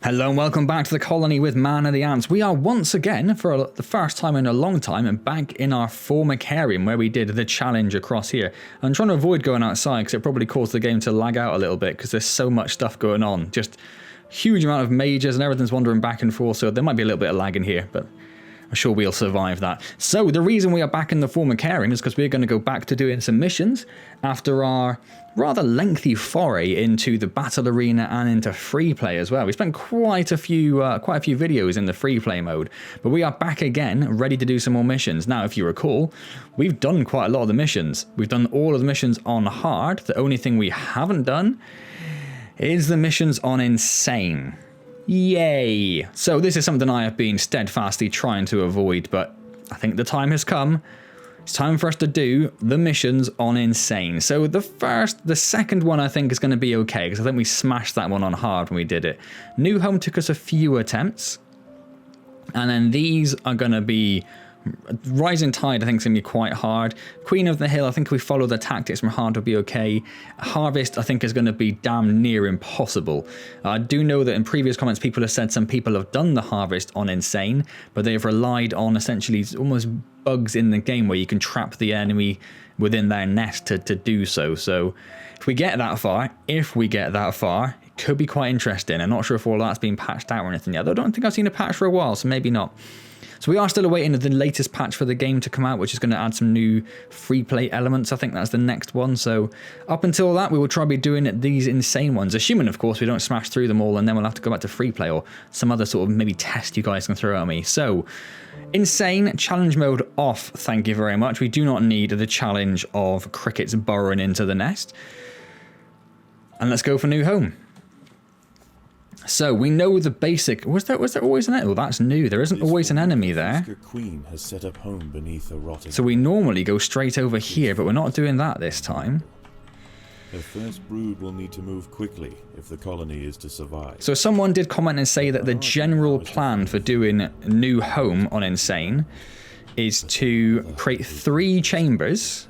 Hello and welcome back to the colony with Man and the Ants. We are once again, for the first time in a long time, back in our formicarium where we did the challenge across here. I'm trying to avoid going outside because it probably caused the game to lag out a little bit because there's so much stuff going on. Just huge amount of mages and everything's wandering back and forth, so there might be a little bit of lag in here, but I'm sure we'll survive that. So the reason we are back in the formicarium is because we're going to go back to doing some missions after our rather lengthy foray into the battle arena and into free play as well. We spent quite a few videos in the free play mode, but we are back again, ready to do some more missions. Now, if you recall, we've done quite a lot of the missions. We've done all of the missions on hard. The only thing we haven't done is the missions on insane. Yay! So this is something I have been steadfastly trying to avoid, but I think the time has come. It's time for us to do the missions on insane. So the second one I think is going to be okay, because I think we smashed that one on hard when we did it. New Home took us a few attempts, and then these are going to be Rising Tide. I think is going to be quite hard. Queen of the Hill, I think if we follow the tactics from hard will be okay. Harvest, I think is going to be damn near impossible. I do know that in previous comments people have said some people have done the Harvest on insane, but they have relied on essentially almost bugs in the game where you can trap the enemy within their nest to do so. So if we get that far, it could be quite interesting. I'm not sure if all that's been patched out or anything yet. I don't think I've seen a patch for a while, so maybe not. So we are still awaiting the latest patch for the game to come out, which is going to add some new free play elements. I think that's the next one. So up until that, we will try to be doing these insane ones, assuming, of course, we don't smash through them all, and then we'll have to go back to free play or some other sort of maybe test you guys can throw at me. So insane challenge mode off. Thank you very much. We do not need the challenge of crickets burrowing into the nest. And let's go for New Home. So we know the basic. Was there always an enemy? Well, that's new. There isn't always an enemy there. Queen has set up home beneath a rotting. So we normally go straight over here, but we're not doing that this time. The first brood will need to move quickly if the colony is to survive. So someone did comment and say that the general plan for doing New Home on Insane is to create 3 chambers.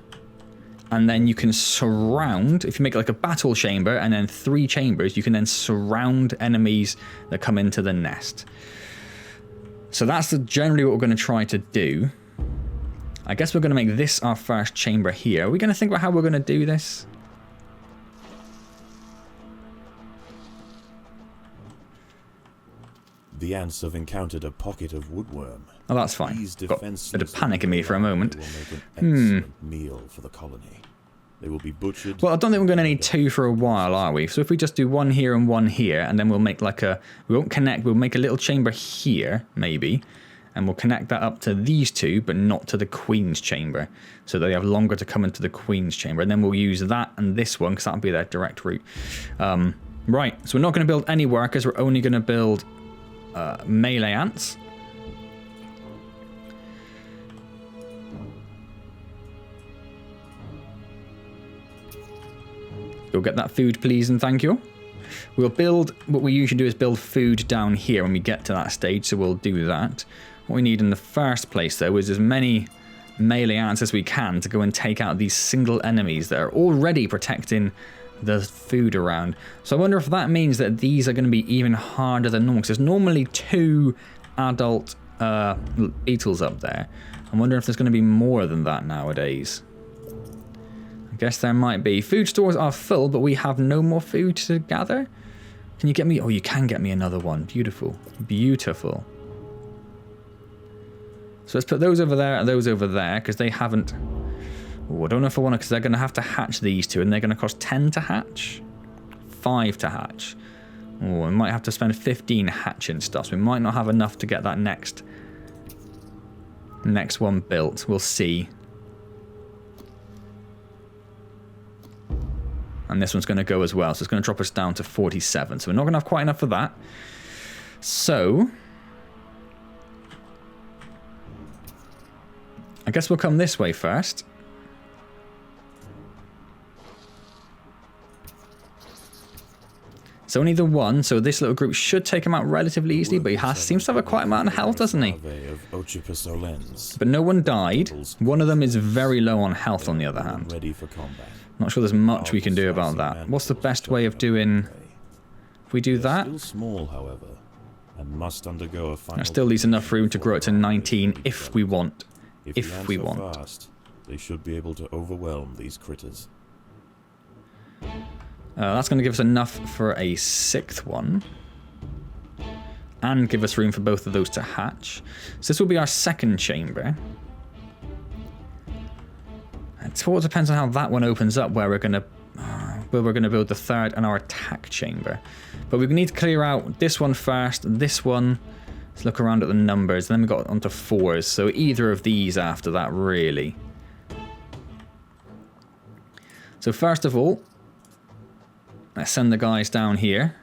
And then you can surround, if you make like a battle chamber and then 3 chambers, you can then surround enemies that come into the nest. So that's generally what we're going to try to do. I guess we're going to make this our first chamber here. Are we going to think about how we're going to do this? The ants have encountered a pocket of woodworm. Oh, that's fine. Got a bit of panic in me for a moment. Meal for the colony. They will be butchered. Well, I don't think we're going to need 2 for a while, are we? So if we just do 1 here and 1 here, and then we'll make like a... We won't connect. We'll make a little chamber here, maybe. And we'll connect that up to these 2, but not to the Queen's chamber. So they have longer to come into the Queen's chamber. And then we'll use that and this one, because that'll be their direct route. Right, so we're not going to build any workers. We're only going to build melee ants. Go get that food, please, and thank you. We'll build, what we usually do is build food down here when we get to that stage, so we'll do that. What we need in the first place, though, is as many melee ants as we can to go and take out these single enemies that are already protecting the food around. So I wonder if that means that these are going to be even harder than normal, because there's normally 2 adult beetles up there. I wonder if there's going to be more than that nowadays. I guess there might be. Food stores are full, but we have no more food to gather. Can you get me? Oh, you can get me another one. Beautiful. Beautiful. So let's put those over there and those over there, because they haven't... Oh, I don't know if I want to, because they're going to have to hatch these 2, and they're going to cost 10 to hatch. 5 to hatch. Oh, we might have to spend 15 hatching stuff, so we might not have enough to get that next one built. We'll see. And this one's going to go as well, so it's going to drop us down to 47. So we're not going to have quite enough for that. So I guess we'll come this way first. It's only the one, so this little group should take him out relatively easily, but he seems to have a quite amount of health, doesn't he? But no one died. One of them is very low on health, on the other hand. Not sure there's much we can do about that. What's the best way of doing... If we do that... Still small, however. and must undergo a final... There still leaves enough room to grow it to 19 if we want. If we want. Fast, they should be able to overwhelm these critters. That's going to give us enough for a 6th one. And give us room for both of those to hatch. So this will be our 2nd chamber. It all depends on how that one opens up, where we're going to build the 3rd and our attack chamber. But we need to clear out this one first, this one. Let's look around at the numbers. Then we got onto 4s, so either of these after that, really. So first of all, let's send the guys down here.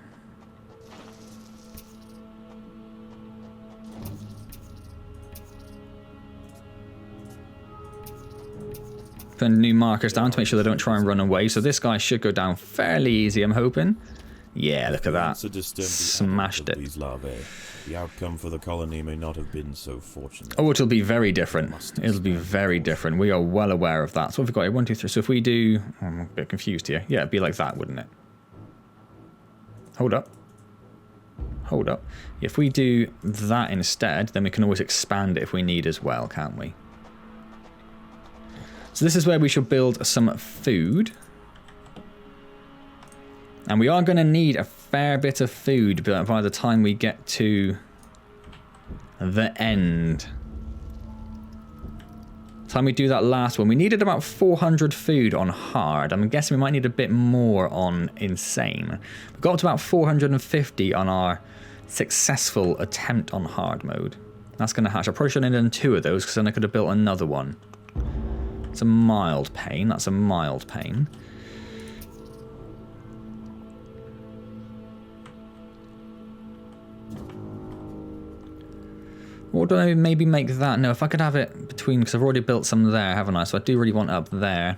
Putting new markers down to make sure they don't try and run away. So this guy should go down fairly easy, I'm hoping. Yeah, look at that. Smashed it. These larvae. The outcome for the colony may not have been so fortunate. Oh, it'll be very different. It'll be very different. We are well aware of that. So what have we got here? 1, 2, 3. So if we do... Oh, I'm a bit confused here. Yeah, it'd be like that, wouldn't it? Hold up. Hold up. If we do that instead, then we can always expand it if we need as well, can't we? So this is where we should build some food. And we are going to need a fair bit of food by the time we get to the end. By the time we do that last one, we needed about 400 food on hard. I'm guessing we might need a bit more on insane. We got up to about 450 on our successful attempt on hard mode. That's going to hatch. I probably should have done 2 of those because then I could have built another one. It's a mild pain. That's a mild pain. Or do I maybe make that? No, if I could have it between, because I've already built some there, haven't I? So I do really want up there.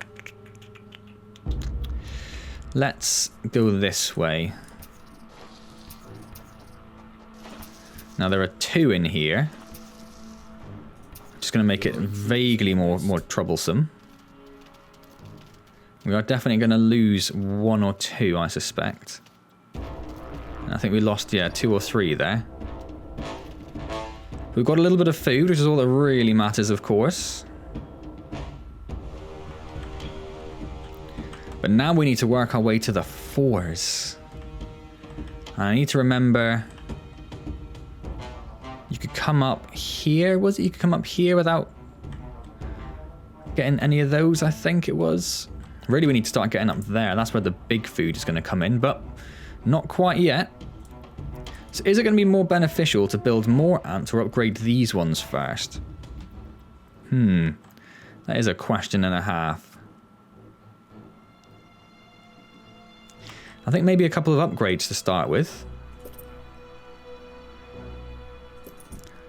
Let's go this way. Now there are 2 in here. Just going to make it vaguely more troublesome. We are definitely going to lose 1 or 2, I suspect. I think we lost, yeah, 2 or 3 there. We've got a little bit of food, which is all that really matters, of course. But now we need to work our way to the 4s. And I need to remember... You could come up here, was it? You could come up here without getting any of those, I think it was. Really, we need to start getting up there. That's where the big food is going to come in, but not quite yet. So is it going to be more beneficial to build more ants or upgrade these ones first? That is a question and a half. I think maybe a couple of upgrades to start with.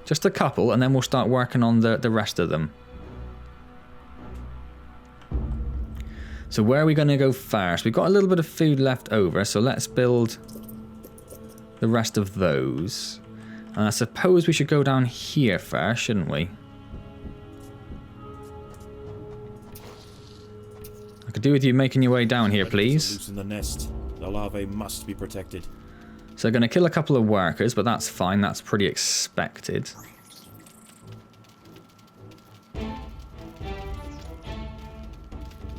Just a couple, and then we'll start working on the rest of them. So where are we going to go first? We've got a little bit of food left over, so let's build the rest of those. And I suppose we should go down here first, shouldn't we? I could do with you making your way down here, please. Loose in the nest. The larvae must be protected. So they're going to kill a couple of workers, but that's fine. That's pretty expected.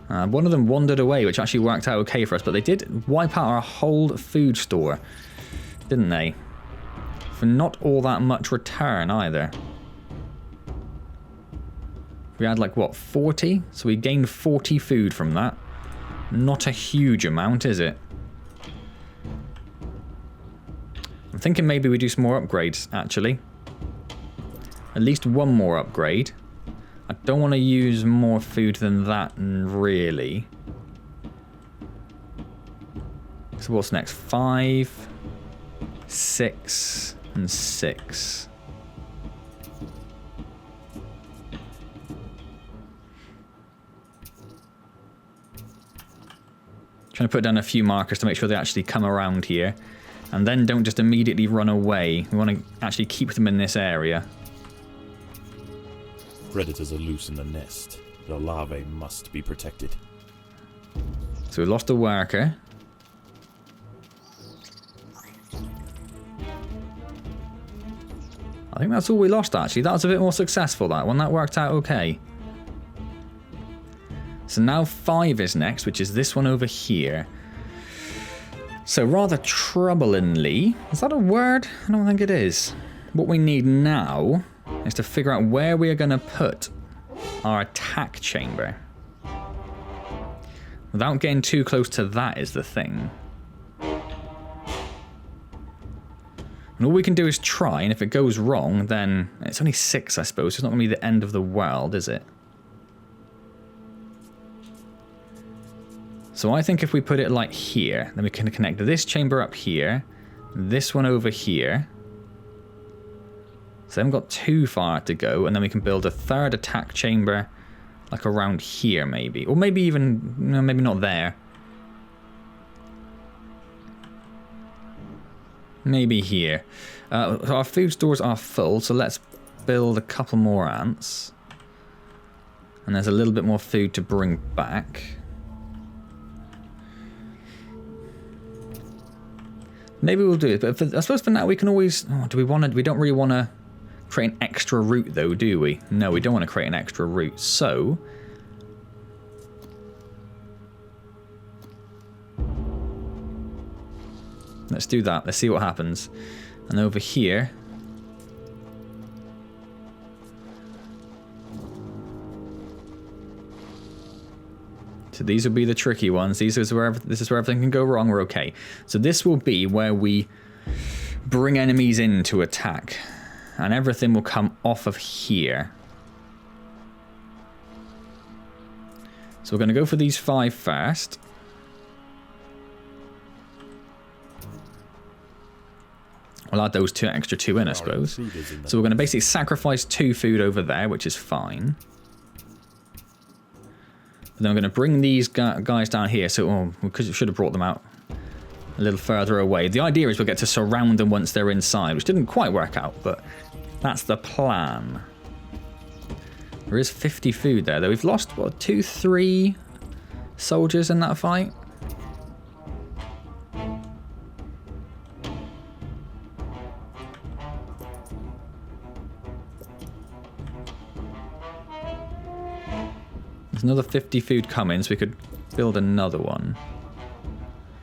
One of them wandered away, which actually worked out okay for us, but they did wipe out our whole food store, didn't they? For not all that much return either. We had like, what, 40? So we gained 40 food from that. Not a huge amount, is it? I'm thinking maybe we do some more upgrades, actually. At least 1 more upgrade. I don't want to use more food than that, really. So what's next? 5, 6, and 6. Trying to put down a few markers to make sure they actually come around here. And then don't just immediately run away. We want to actually keep them in this area. Predators are loose in the nest. The larvae must be protected. So we lost a worker. I think that's all we lost, actually. That was a bit more successful, that one. That worked out okay. So now 5 is next, which is this one over here. So rather troublingly... Is that a word? I don't think it is. What we need now is to figure out where we are going to put our attack chamber. Without getting too close to that is the thing. And all we can do is try, and if it goes wrong, then it's only 6, I suppose. It's not going to be the end of the world, is it? So I think if we put it like here, then we can connect this chamber up here, this one over here. So they haven't got too far to go, and then we can build a 3rd attack chamber, like around here maybe. Or maybe even, no, maybe not there. Maybe here. Our food stores are full, so let's build a couple more ants. And there's a little bit more food to bring back. Maybe we'll do it, but I suppose for now we can always... Oh, do we want to... We don't really want to create an extra route though, do we? No, we don't want to create an extra route, so... Let's do that. Let's see what happens. And over here... So these will be the tricky ones. This is where everything can go wrong. We're okay. So this will be where we bring enemies in to attack. And everything will come off of here. So we're going to go for these 5 first. We'll add those extra 2 in, I suppose. So we're going to basically sacrifice 2 food over there, which is fine. And then I'm going to bring these guys down here. So, we should have brought them out a little further away. The idea is we'll get to surround them once they're inside, which didn't quite work out, but that's the plan. There is 50 food there, though. We've lost, what, 2, 3 soldiers in that fight? There's another 50 food coming, so we could build another one.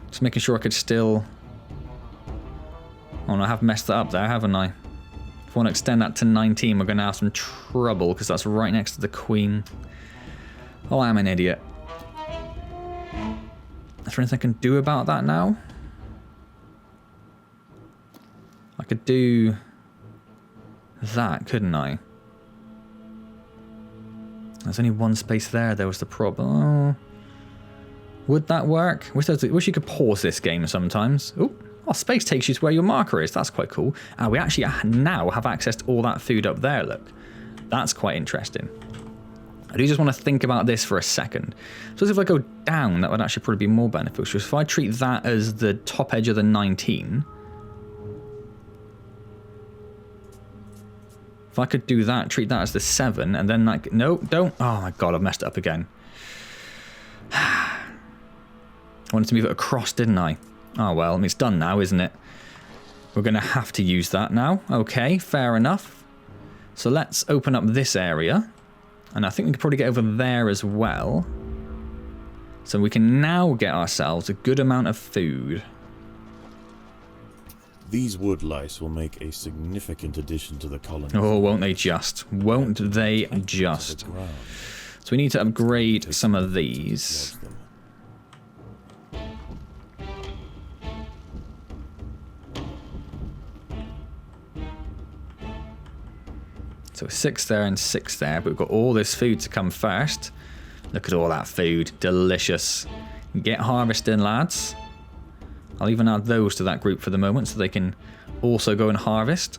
Just making sure I could still... Oh, no, I have messed that up there, haven't I? If I want to extend that to 19, we're going to have some trouble, because that's right next to the queen. Oh, I am an idiot. Is there anything I can do about that now? I could do that, couldn't I? There's only 1 space there. There was the problem. Oh. Would that work? Wish you could pause this game sometimes. Oh, space takes you to where your marker is. That's quite cool. We actually now have access to all that food up there, look. That's quite interesting. I do just want to think about this for a second. So if I go down, that would actually probably be more beneficial. So if I treat that as the top edge of the 19... If I could do that, treat that as the 7, and then like... No, don't. Oh my god, I've messed it up again. I wanted to move it across, didn't I? Oh well, it's done now, isn't it? We're going to have to use that now. Okay, fair enough. So let's open up this area. And I think we can probably get over there as well. So we can now get ourselves a good amount of food. These wood lice will make a significant addition to the colony. Oh, won't they just? Won't they just? So we need to upgrade some of these. So 6 there and 6 there, but we've got all this food to come first. Look at all that food. Delicious. Get harvesting, lads. I'll even add those to that group for the moment so they can also go and harvest.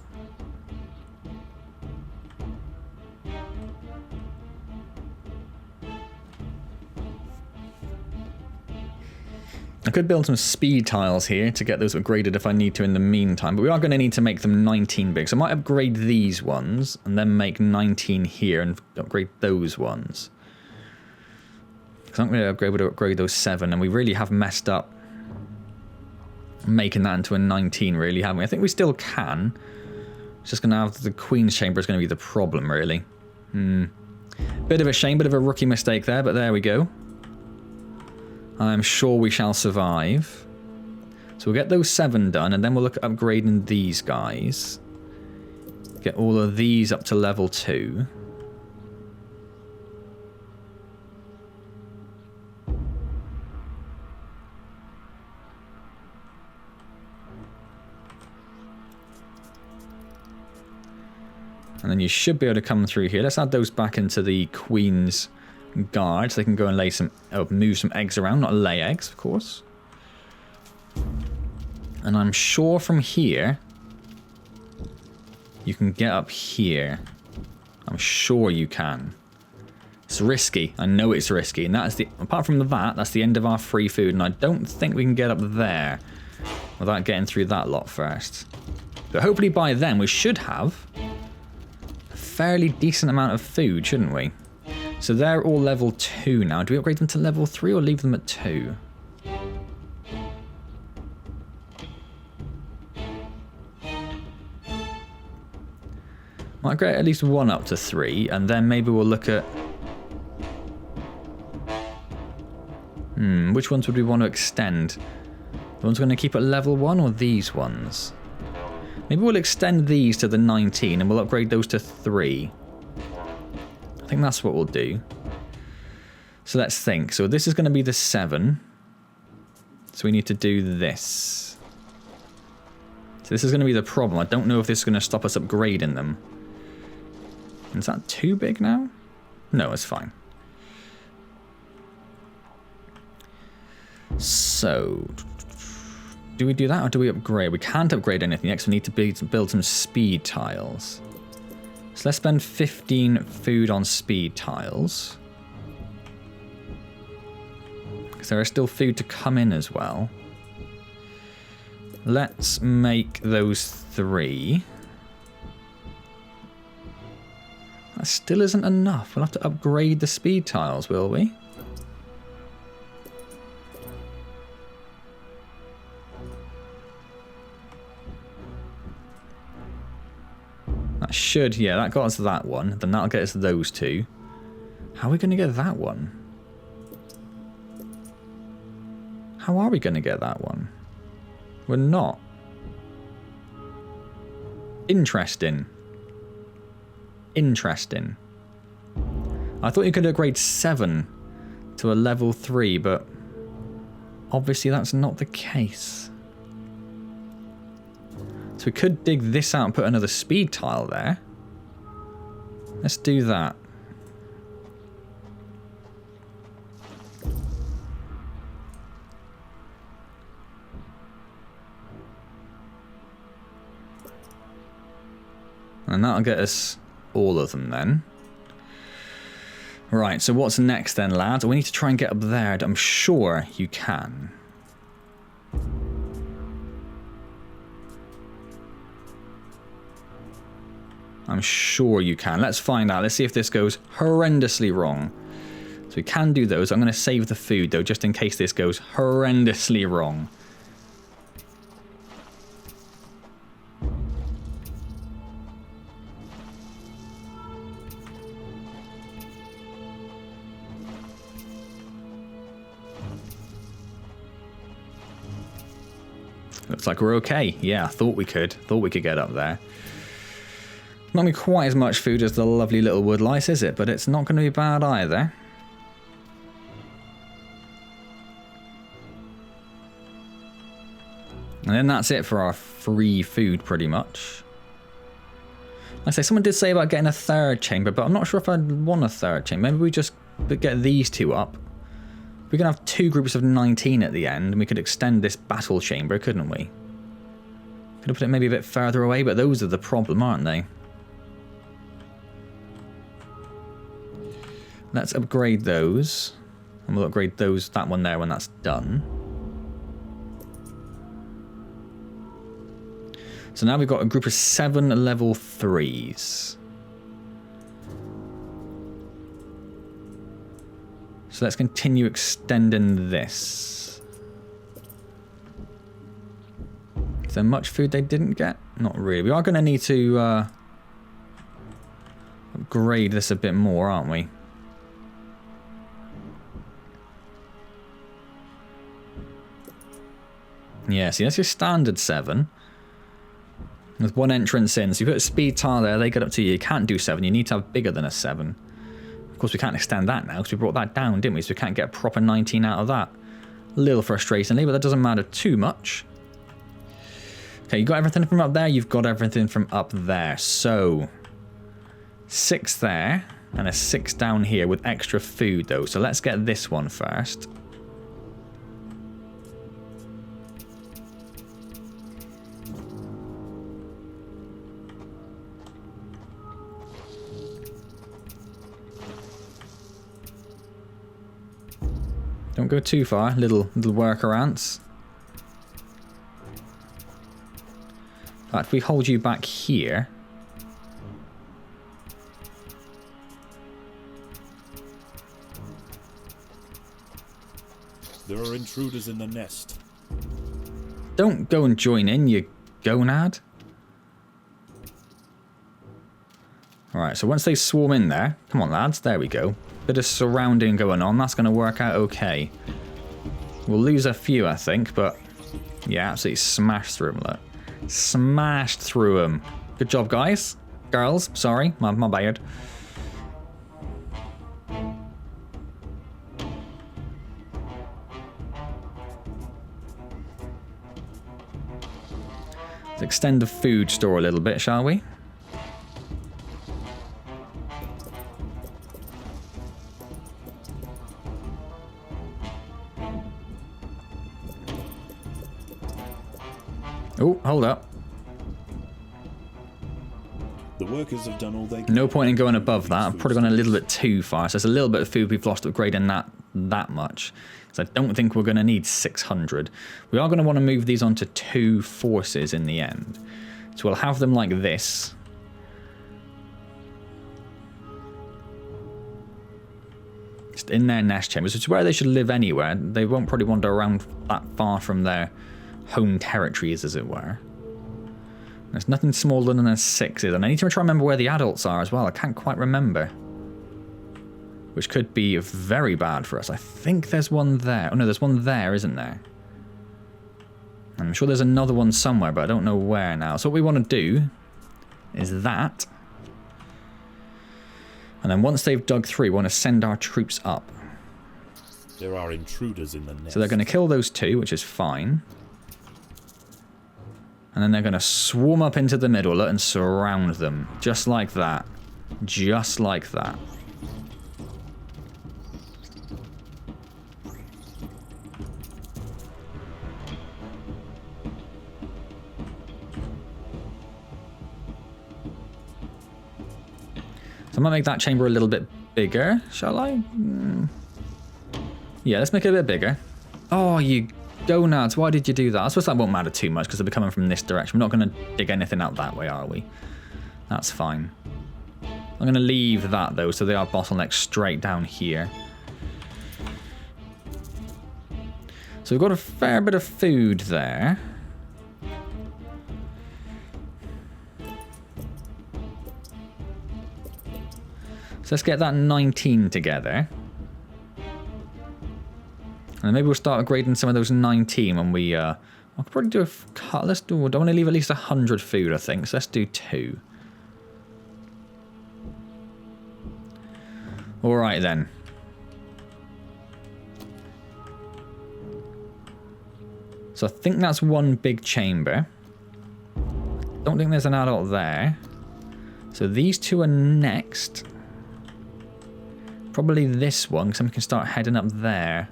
I could build some speed tiles here to get those upgraded if I need to in the meantime, but we are going to need to make them 19 big. So I might upgrade these ones and then make 19 here and upgrade those ones. Because I'm going to be able to upgrade those 7, and we really have messed up making that into a 19, really, haven't we? I think we still can. It's just going to have the Queen's Chamber is going to be the problem, really. Bit of a shame, bit of a rookie mistake there, but there we go. I'm sure we shall survive. So we'll get those 7 done, and then we'll look at upgrading these guys. Get all of these up to level 2. And then you should be able to come through here. Let's add those back into the Queen's Guard so they can go and lay some, move some eggs around. Not lay eggs, of course. And I'm sure from here you can get up here. I'm sure you can. It's risky. I know it's risky. And that is the, apart from that, that's the end of our free food. And I don't think we can get up there without getting through that lot first. But hopefully by then we should have a fairly decent amount of food, shouldn't we? So they're all level 2 now. Do we upgrade them to level 3 or leave them at 2? Might get at least one up to 3, and then maybe we'll look at... which ones would we want to extend? The ones we're going to keep at level 1 or these ones? Maybe we'll extend these to the 19 and we'll upgrade those to 3. I think that's what we'll do. So let's think. So this is going to be the 7. So we need to do this. So this is going to be the problem. I don't know if this is going to stop us upgrading them. Is that too big now? No, it's fine. So, do we do that or do we upgrade? We can't upgrade anything yet, so we need to build some speed tiles. So let's spend 15 food on speed tiles. Because there is still food to come in as well. Let's make those 3. That still isn't enough. We'll have to upgrade the speed tiles, will we? That should, yeah, that got us that one. Then that'll get us those 2. How are we going to get that one? How are we going to get that one? We're not. Interesting. Interesting. I thought you could upgrade 7 to a level 3, but obviously that's not the case. So we could dig this out and put another speed tile there. Let's do that. And that'll get us all of them then. Right, so what's next then, lads? We need to try and get up there. I'm sure you can. I'm sure you can. Let's find out. Let's see if this goes horrendously wrong. So we can do those. I'm going to save the food, though, just in case this goes horrendously wrong. Looks like we're okay. Yeah, thought we could. Thought we could get up there. Not going to be quite as much food as the lovely little wood lice, is it? But it's not going to be bad either. And then that's it for our free food, pretty much. Like I say, someone did say about getting a 3rd chamber, but I'm not sure if I'd want a 3rd chamber. Maybe we just get these 2 up. We can have 2 groups of 19 at the end, and we could extend this battle chamber, couldn't we? Could have put it maybe a bit further away, but those are the problem, aren't they? Let's upgrade those. And we'll upgrade that one there when that's done. So now we've got a group of 7 level 3s. So let's continue extending this. there much food they didn't get? Not really. We are going to need to upgrade this a bit more, aren't we? Yeah, see, that's your standard 7. With one entrance in. So you put a speed tile there, they get up to you. You can't do 7. You need to have bigger than a 7. Of course, we can't extend that now because we brought that down, didn't we? So we can't get a proper 19 out of that. A little frustratingly, but that doesn't matter too much. Okay, you got everything from up there. You've got everything from up there. So 6 there and a 6 down here with extra food, though. So let's get this one first. Don't go too far, little worker ants. In fact, if we hold you back here. There are intruders in the nest. Don't go and join in, you gonad. Alright, so once they swarm in there, come on lads, there we go. Bit of surrounding going on, that's going to work out okay. We'll lose a few, I think, but yeah, absolutely smashed through them, look. Smashed through them. Good job, guys. Girls, sorry, my bad. Let's extend the food store a little bit, shall we? Oh, hold up. The workers have done all they can. No point in going above that. I've probably gone a little bit too far. So there's a little bit of food we've lost upgrading that much. So I don't think we're going to need 600. We are going to want to move these onto 2 forces in the end. So we'll have them like this. Just in their nest chambers, which is where they should live anywhere. They won't probably wander around that far from their home territories, as it were. There's nothing smaller than a 6 is, and I need to try and remember where the adults are as well. I can't quite remember. Which could be very bad for us. I think there's one there. Oh no, there's one there, isn't there? I'm sure there's another one somewhere, but I don't know where now. So what we want to do is that. And then once they've dug through, we want to send our troops up. There are intruders in the nest. So they're going to kill those 2, which is fine. And then they're going to swarm up into the middle and surround them. Just like that. Just like that. So I might make that chamber a little bit bigger, shall I? Yeah, let's make it a bit bigger. Oh, you gonads, why did you do that? I suppose that won't matter too much because they'll be coming from this direction. We're not going to dig anything out that way, are we? That's fine. I'm going to leave that, though, so they are bottlenecks straight down here. So we've got a fair bit of food there. So let's get that 19 together. And maybe we'll start upgrading some of those 19 when we, I could probably do a cut. Let's do, I don't want to leave at least 100 food, I think. So let's do 2. Alright then. So I think that's one big chamber. Don't think there's an adult there. So these 2 are next. Probably this one, because then we can start heading up there.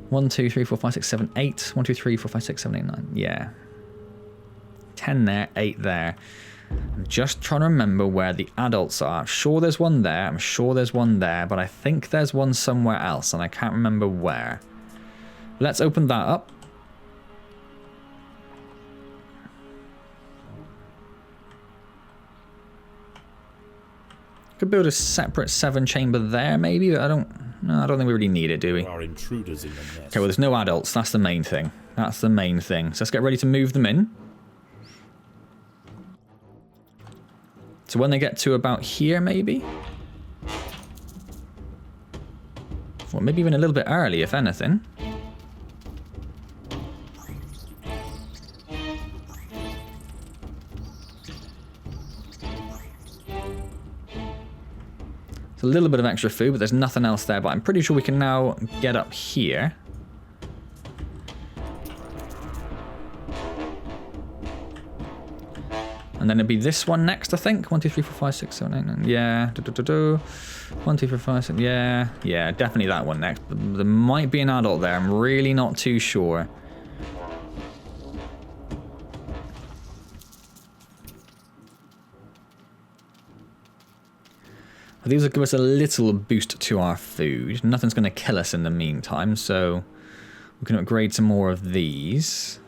1, 2, 3, 4, 5, 6, 7, 8. 1, 2, 3, 4, 5, 6, 7, 8, 9. Yeah. 10 there, 8 there. I'm just trying to remember where the adults are. I'm sure there's one there. I'm sure there's one there. But I think there's one somewhere else, and I can't remember where. Let's open that up. Could build a separate 7 chamber there, maybe, but I don't No, I don't think we really need it, do we? There are intruders in the nest. Okay, well, there's no adults. That's the main thing. That's the main thing. So let's get ready to move them in. So when they get to about here, maybe? Or maybe even a little bit early, if anything. A little bit of extra food, but there's nothing else there. But I'm pretty sure we can now get up here. And then it'd be this one next, I think. 1, 2, 3, 4, 5, 6, 7, 8, 9. Yeah. 1, 2, 3, 4, 5, 6. Yeah. Yeah, definitely that one next. There might be an adult there. I'm really not too sure. These will give us a little boost to our food. Nothing's going to kill us in the meantime, so we can upgrade some more of these.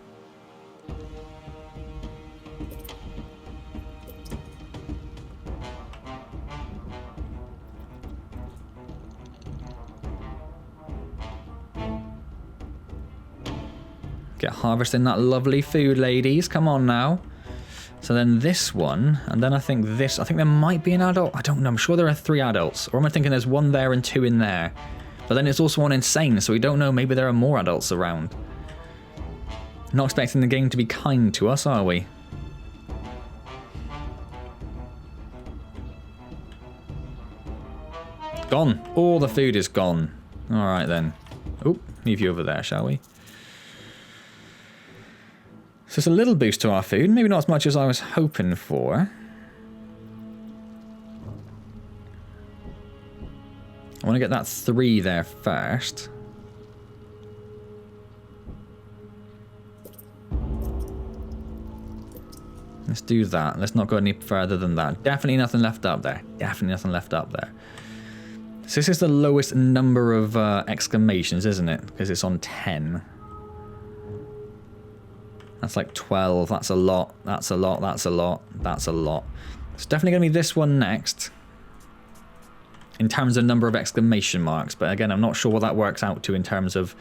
Get harvesting that lovely food, ladies. Come on now. So then this one, and then I think this, I think there might be an adult. I don't know, I'm sure there are 3 adults. Or am I thinking there's 1 there and 2 in there? But then it's also one insane, so we don't know, maybe there are more adults around. Not expecting the game to be kind to us, are we? Gone. All the food is gone. Alright then. Oh, leave you over there, shall we? So it's a little boost to our food, maybe not as much as I was hoping for. I want to get that 3 there first. Let's do that. Let's not go any further than that. Definitely nothing left up there. Definitely nothing left up there. So this is the lowest number of exclamations, isn't it? Because it's on 10. That's like 12. That's a lot. That's a lot. That's a lot. That's a lot. It's definitely going to be this one next. In terms of number of exclamation marks. But again, I'm not sure what that works out to in terms of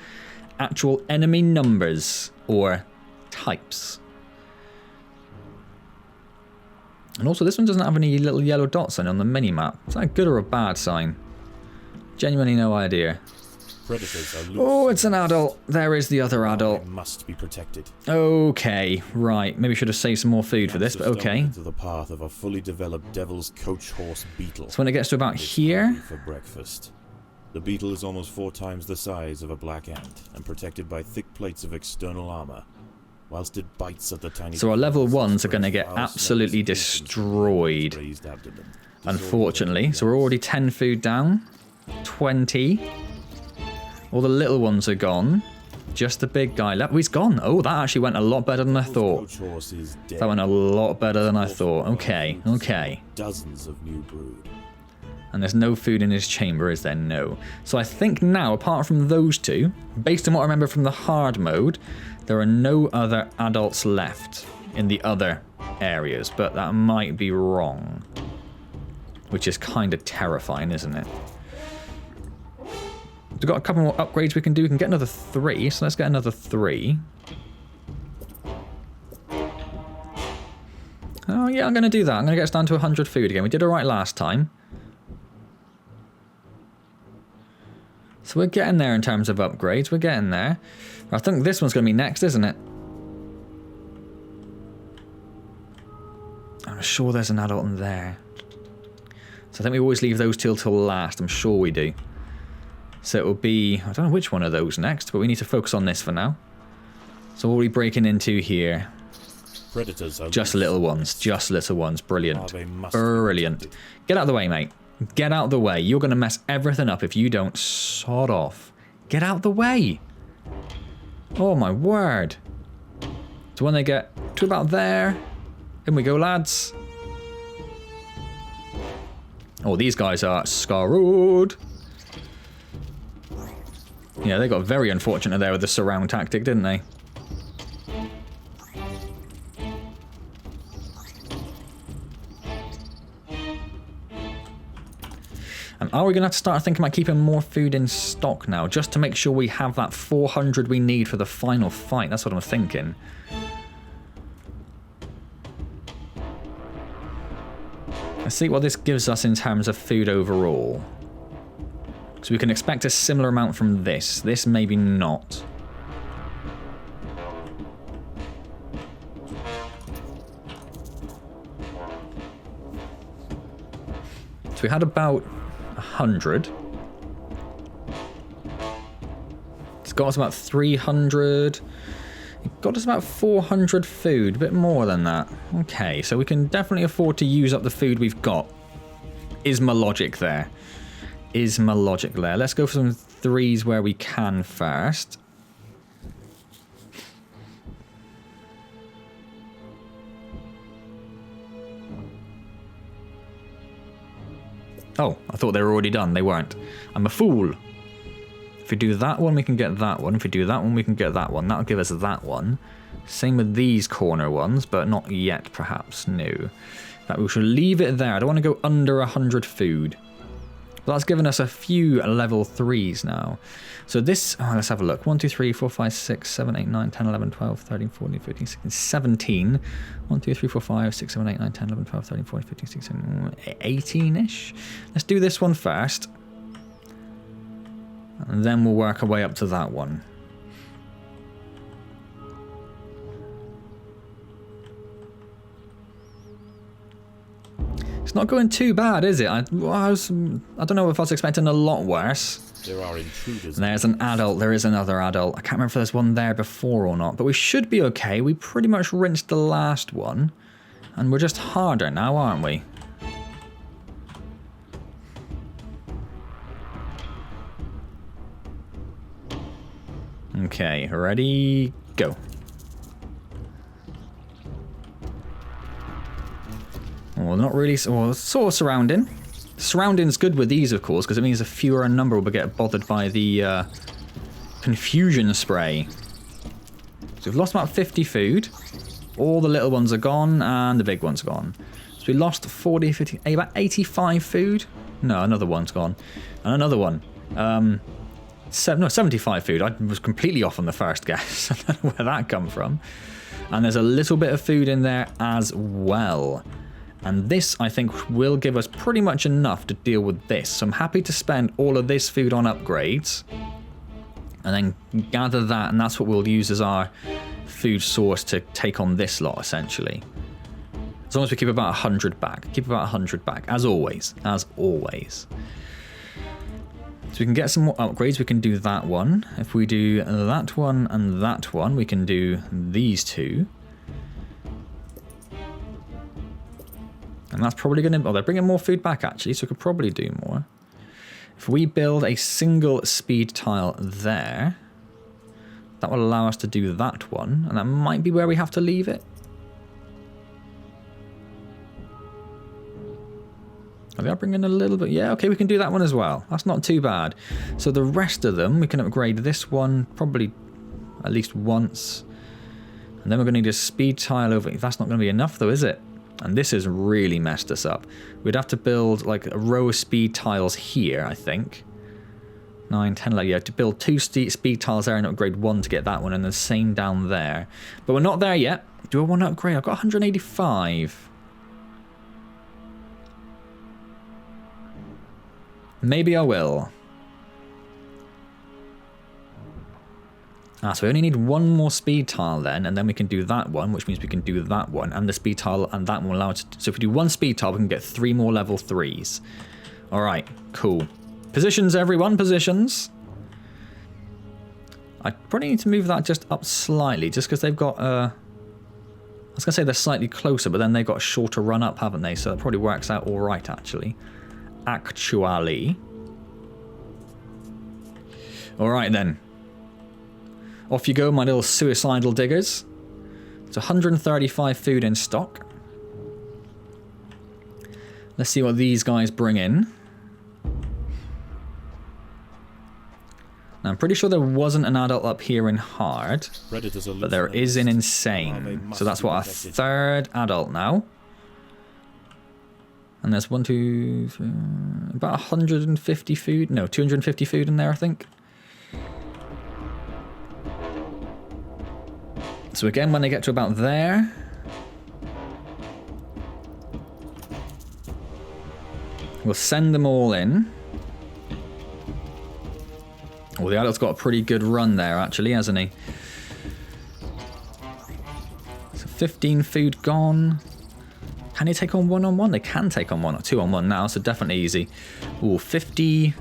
actual enemy numbers or types. And also, this one doesn't have any little yellow dots on the mini-map. Is that a good or a bad sign? Genuinely no idea. Predators are loose. Oh, it's an adult. There is the other adult. They must be protected. Okay, right. Maybe we should have saved some more food for this, but okay. Into the path of a fully developed devil's coach horse beetle. So when it gets to about here, for breakfast. The beetle is almost 4 times the size of a black ant and protected by thick plates of external armor, whilst it bites at the tiny. So our level 1s are going to get absolutely destroyed, unfortunately. So we're already 10 food down, 20. All the little ones are gone. Just the big guy left. Oh, he's gone. Oh, that actually went a lot better than I thought. That went a lot better than I thought. Okay, okay. Dozens of new brood. And there's no food in his chamber, is there? No. So I think now, apart from those 2, based on what I remember from the hard mode, there are no other adults left in the other areas. But that might be wrong. Which is kind of terrifying, isn't it? We've got a couple more upgrades we can do. We can get another 3, so let's get another 3. Oh yeah, I'm going to do that. I'm going to get us down to 100 food again. We did alright last time. So we're getting there in terms of upgrades. We're getting there. I think this one's going to be next, isn't it? I'm sure there's an adult in there. So I think we always leave those till last. I'm sure we do. So it will be, I don't know which one of those next, but we need to focus on this for now. So what are we breaking into here? Predators are just little ones, just little ones. Brilliant. Brilliant. Get out of the way, mate. Get out of the way. You're going to mess everything up if you don't sod off. Get out of the way. Oh my word. So when they get to about there, in we go, lads. Oh, these guys are scarred. Yeah, they got very unfortunate there with the surround tactic, didn't they? I'm Are we going to have to start thinking about keeping more food in stock now, just to make sure we have that 400 we need for the final fight? That's what I'm thinking. Let's see what this gives us in terms of food overall. So we can expect a similar amount from this. This maybe not. So we had about 100. It's got us about 300. It got us about 400 food, a bit more than that. Okay, so we can definitely afford to use up the food we've got. Is my logic there? Is my logic there? Let's go for some 3s where we can first. Oh, I thought they were already done. They weren't. I'm a fool. If we do that one, we can get that one. If we do that one, we can get that one. That'll give us that one. Same with these corner ones, but not yet, perhaps. No. That we should leave it there. I don't want to go under 100 food. But that's given us a few level 3s now. So this, let's have a look. 1, 2, 3, 4, 5, 6, 7, 8, 9, 10, 11, 12, 13, 14, 15, 16, 17. 1, 2, 3, 4, 5, 6, 7, 8, 9, 10, 11, 12, 13, 14, 15, 16, 18-ish. Let's do this one first. And then we'll work our way up to that one. It's not going too bad, is it? I don't know if I was expecting a lot worse. There are intruders. There's an adult. There is another adult. I can't remember if there's one there before or not. But we should be okay. We pretty much rinsed the last one. And we're just harder now, aren't we? Okay, ready, go. Well, not really. Well, sort of surrounding. Surrounding's good with these, of course, because it means a fewer number will get bothered by the confusion spray. So we've lost about 50 food. All the little ones are gone, and the big one's gone. So we lost 40, 50, about 85 food. No, another one's gone. And another one. No, 75 food. I was completely off on the first guess. I don't know where that come from. And there's a little bit of food in there as well. And this, I think, will give us pretty much enough to deal with this. So I'm happy to spend all of this food on upgrades. And then gather that, and that's what we'll use as our food source to take on this lot, essentially. As long as we keep about 100 back. Keep about 100 back, as always. As always. So we can get some more upgrades. We can do that one. If we do that one and that one, we can do these two. And that's probably going to... Oh, they're bringing more food back, actually, so we could probably do more. If we build a single speed tile there, that will allow us to do that one. And that might be where we have to leave it. Oh, they are bringing a little bit... Yeah, okay, we can do that one as well. That's not too bad. So the rest of them, we can upgrade this one probably at least once. And then we're going to need a speed tile over... That's not going to be enough, though, is it? And this has really messed us up. We'd have to build like a row of speed tiles here, I think. 9, 10, 11. Yeah, to build 2 speed tiles there and upgrade 1 to get that one, and the same down there. But we're not there yet. Do I want to upgrade? I've got 185. Maybe I will. So we only need 1 more speed tile then, and then we can do that one, which means we can do that one, and the speed tile, and that will allow us to... So if we do 1 speed tile, we can get 3 more level 3s. Alright, cool. Positions, everyone, positions. I probably need to move that just up slightly, just because they've got... I was going to say they're slightly closer, but then they've got a shorter run up, haven't they? So that probably works out alright, actually. Alright then. Off you go, my little suicidal diggers. It's 135 food in stock. Let's see what these guys bring in. Now, I'm pretty sure there wasn't an adult up here in hard, but there is in insane. So that's what, our 3rd adult now. And there's 1, 2, 3, about 150 food. No, 250 food in there, I think. So again, when they get to about there, we'll send them all in. Oh, the adult's got a pretty good run there, actually, hasn't he? So 15 food gone. Can he take on 1-on-1? They can take on 1 or 2-on-1 now, so definitely easy. Ooh, 50...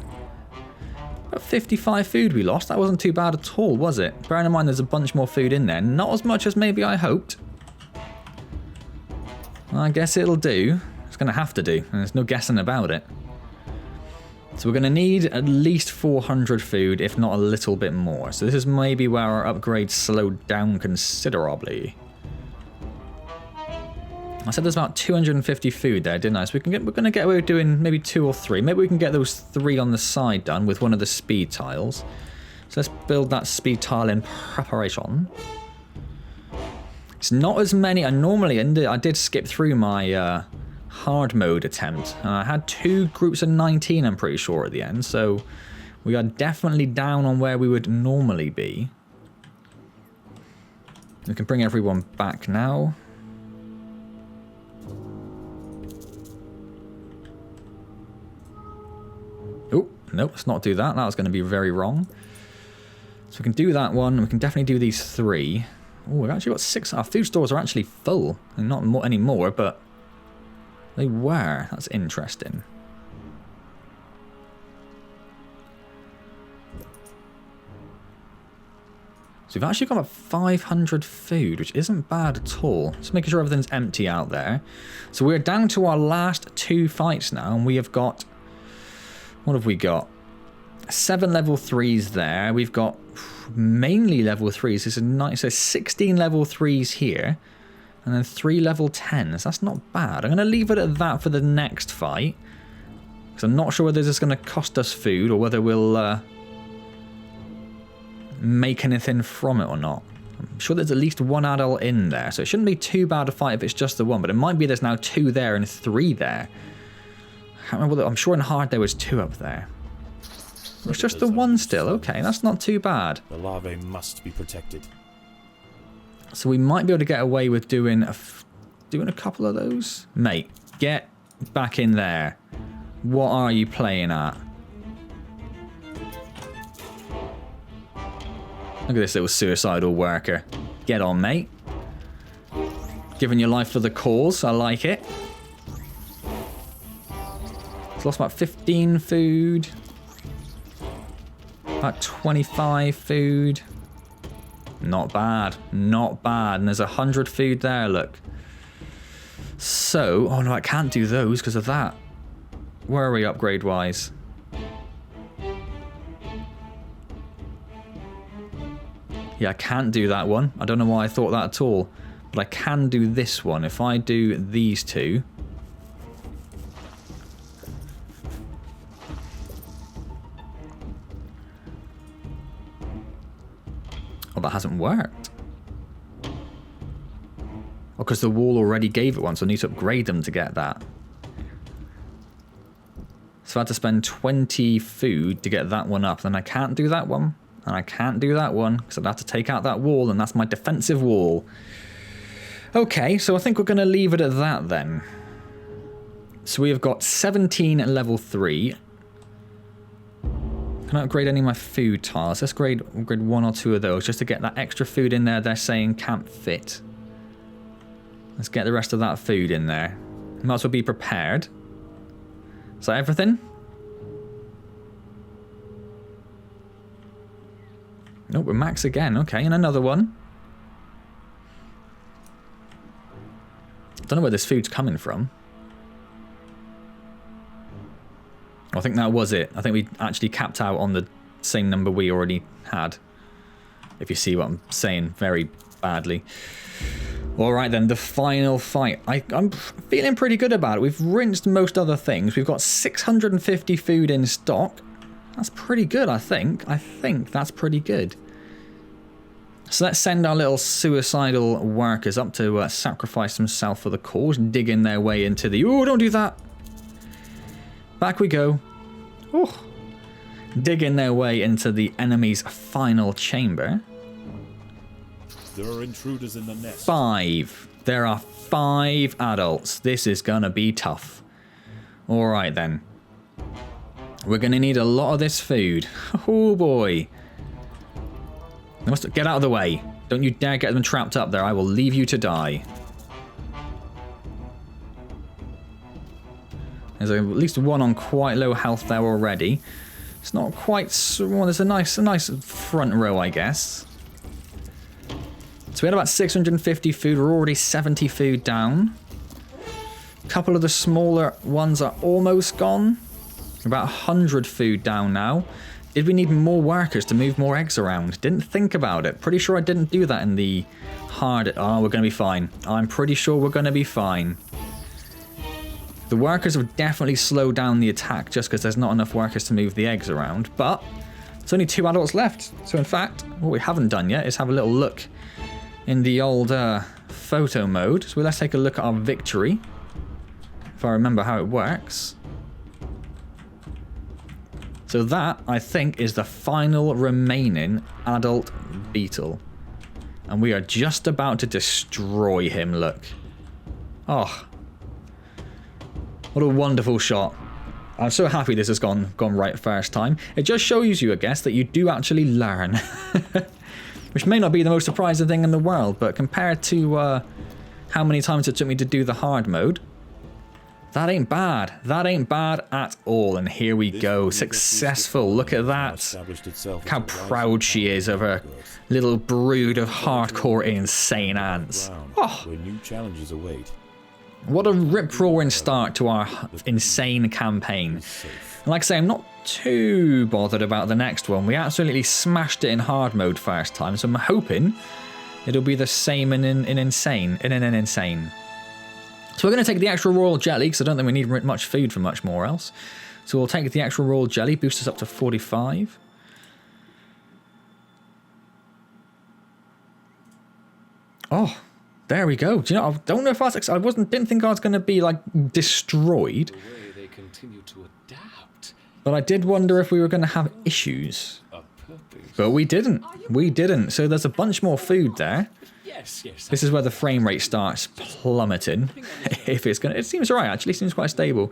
About 55 food we lost. That wasn't too bad at all, was it? Bearing in mind there's a bunch more food in there. Not as much as maybe I hoped. I guess it'll do. It's going to have to do. There's no guessing about it. So we're going to need at least 400 food, if not a little bit more. So this is maybe where our upgrades slowed down considerably. I said there's about 250 food there, didn't I? So we're going to get away with doing maybe 2 or 3. Maybe we can get those 3 on the side done with one of the speed tiles. So let's build that speed tile in preparation. It's not as many. I did skip through my hard mode attempt. I had 2 groups of 19, I'm pretty sure, at the end. So we are definitely down on where we would normally be. We can bring everyone back now. Oh, nope, let's not do that. That was going to be very wrong. So we can do that one. We can definitely do these 3. Oh, we've actually got 6. Our food stores are actually full. And not more anymore, but they were. That's interesting. So we've actually got about 500 food, which isn't bad at all. Just making sure everything's empty out there. So we're down to our last 2 fights now, and we have got... What have we got? 7 level 3s there. We've got mainly level 3s. This is nice. So 16 level 3s here. And then 3 level 10s. That's not bad. I'm going to leave it at that for the next fight. Because I'm not sure whether this is going to cost us food or whether we'll make anything from it or not. I'm sure there's at least 1 adult in there. So it shouldn't be too bad a fight if it's just the 1. But it might be there's now 2 there and 3 there. I can't remember. I'm sure in hard there was 2 up there. It's just the 1 still. Okay, that's not too bad. The larvae must be protected. So we might be able to get away with doing a couple of those. Mate, get back in there. What are you playing at? Look at this little suicidal worker. Get on, mate. Giving your life for the cause. I like it. Lost about 15 food. About 25 food. Not bad. Not bad. And there's 100 food there, look. So, oh no, I can't do those because of that. Where are we upgrade-wise? Yeah, I can't do that one. I don't know why I thought that at all. But I can do this one. If I do these 2... Oh, that hasn't worked. Oh, because the wall already gave it one, so I need to upgrade them to get that. So I had to spend 20 food to get that one up. Then I can't do that one. And I can't do that one, because I'd have to take out that wall, and that's my defensive wall. Okay, so I think we're going to leave it at that then. So we have got 17 at level 3. Can I upgrade any of my food tiles? Let's upgrade 1 or 2 of those just to get that extra food in there they're saying can't fit. Let's get the rest of that food in there. Might as well be prepared. Is that everything? Nope, we're max again. Okay, and another one. Don't know where this food's coming from. I think that was it. I think we actually capped out on the same number we already had. If you see what I'm saying very badly. Alright then, the final fight. I'm feeling pretty good about it. We've rinsed most other things. We've got 650 food in stock. That's pretty good, I think. I think that's pretty good. So let's send our little suicidal workers up to sacrifice themselves for the cause, digging their way into the... Oh, don't do that! back we go. Oh, digging their way into the enemy's final chamber. There are intruders in the nest. 5. There are 5 adults. This is gonna be tough. Alright then. We're gonna need a lot of this food. Oh boy. They must get out of the way. Don't you dare get them trapped up there. I will leave you to die. There's at least one on quite low health there already. It's not quite... Well, there's a nice front row, I guess. So we had about 650 food. We're already 70 food down. A couple of the smaller ones are almost gone. About 100 food down now. Did we need more workers to move more eggs around? Didn't think about it. Pretty sure I didn't do that in the hard... Oh, we're going to be fine. I'm pretty sure we're going to be fine. The workers have definitely slowed down the attack just because there's not enough workers to move the eggs around. But there's only 2 adults left. So in fact, what we haven't done yet is have a little look in the old photo mode. So let's take a look at our victory. If I remember how it works. So that, I think, is the final remaining adult beetle. And we are just about to destroy him, look. Oh. What a wonderful shot. I'm so happy this has gone right first time. It just shows you, I guess, that you do actually learn. Which may not be the most surprising thing in the world, but compared to how many times it took me to do the hard mode, that ain't bad. That ain't bad at all. And here we go. Successful. Look at that. Look how proud she is of her little brood of hardcore insane ants. Oh. New challenges await. What a rip-roaring start to our insane campaign. And like I say, I'm not too bothered about the next one. We absolutely smashed it in hard mode first time, so I'm hoping it'll be the same in an insane. So we're going to take the actual royal jelly, because I don't think we need much food for much more else. So we'll take the actual royal jelly, boost us up to 45. Oh, there we go. Do you know, I don't know if I didn't think I was going to be like destroyed. The way they continue to adapt. But I did wonder if we were going to have issues. But we didn't. We didn't. So there's a bunch more food there. Yes. This is where the frame rate starts plummeting. If it's going to... It seems alright, actually. Seems quite stable.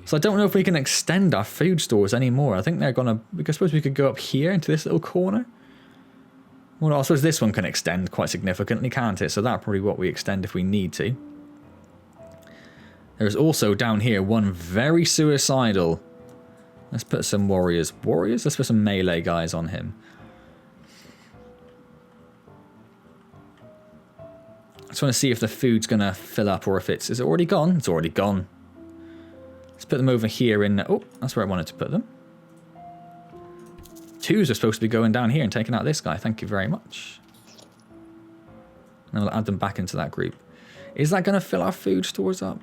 So I don't know if we can extend our food stores anymore. I think they're going to... I suppose we could go up here into this little corner. Well, I suppose this one can extend quite significantly, can't it? So that's probably what we extend if we need to. There's also down here one very suicidal. Let's put some warriors. Let's put some melee guys on him. I just want to see if the food's going to fill up or if it's... Is it already gone? It's already gone. Let's put them over here in... Oh, that's where I wanted to put them. 2s are supposed to be going down here and taking out this guy. Thank you very much. And I'll add them back into that group. Is that going to fill our food stores up?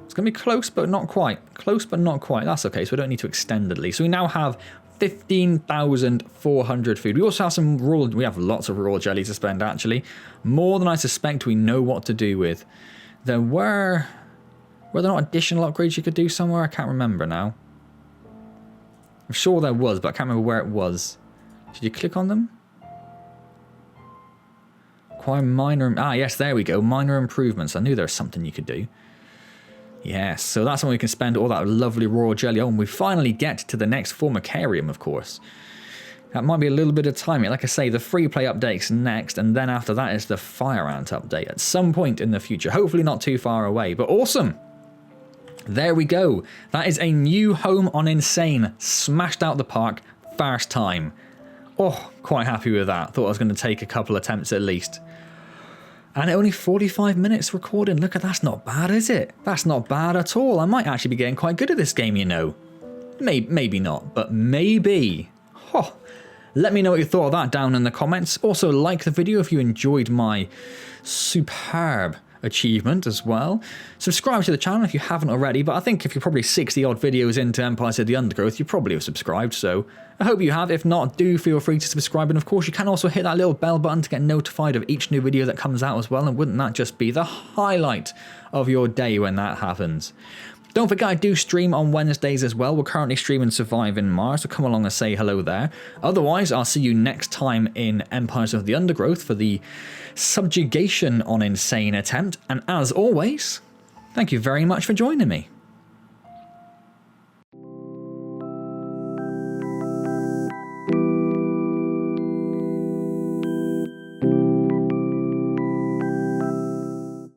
It's going to be close, but not quite. Close, but not quite. That's okay, so we don't need to extend at least. So we now have 15,400 food. We also have some raw... We have lots of raw jelly to spend, actually. More than I suspect we know what to do with. There were... Were there not additional upgrades you could do somewhere? I can't remember now. I'm sure there was, but I can't remember where it was. Did you click on them? Acquire minor... Ah, yes, there we go. Minor improvements. I knew there was something you could do. Yes, so that's when we can spend all that lovely raw jelly. Oh, and we finally get to the next formicarium, of course. That might be a little bit of timing. Like I say, the free play update's next, and then after that is the fire ant update at some point in the future. Hopefully not too far away, but awesome. There we go. That is a new home on Insane. Smashed out the park first time. Oh, quite happy with that. Thought I was going to take a couple attempts at least. And only 45 minutes recording. Look, that's not bad, is it? That's not bad at all. I might actually be getting quite good at this game, you know. Maybe not, but maybe. Oh, let me know what you thought of that down in the comments. Also, like the video if you enjoyed my superb achievement as well. Subscribe to the channel if you haven't already, but I think if you're probably 60 odd videos into Empires of the Undergrowth, you probably have subscribed, so I hope you have. If not, do feel free to subscribe, and of course you can also hit that little bell button to get notified of each new video that comes out as well, and wouldn't that just be the highlight of your day when that happens? Don't forget I do stream on Wednesdays as well. We're currently streaming Surviving Mars, so come along and say hello there. Otherwise, I'll see you next time in Empires of the Undergrowth for the Subjugation on Insane attempt. And as always, thank you very much for joining me.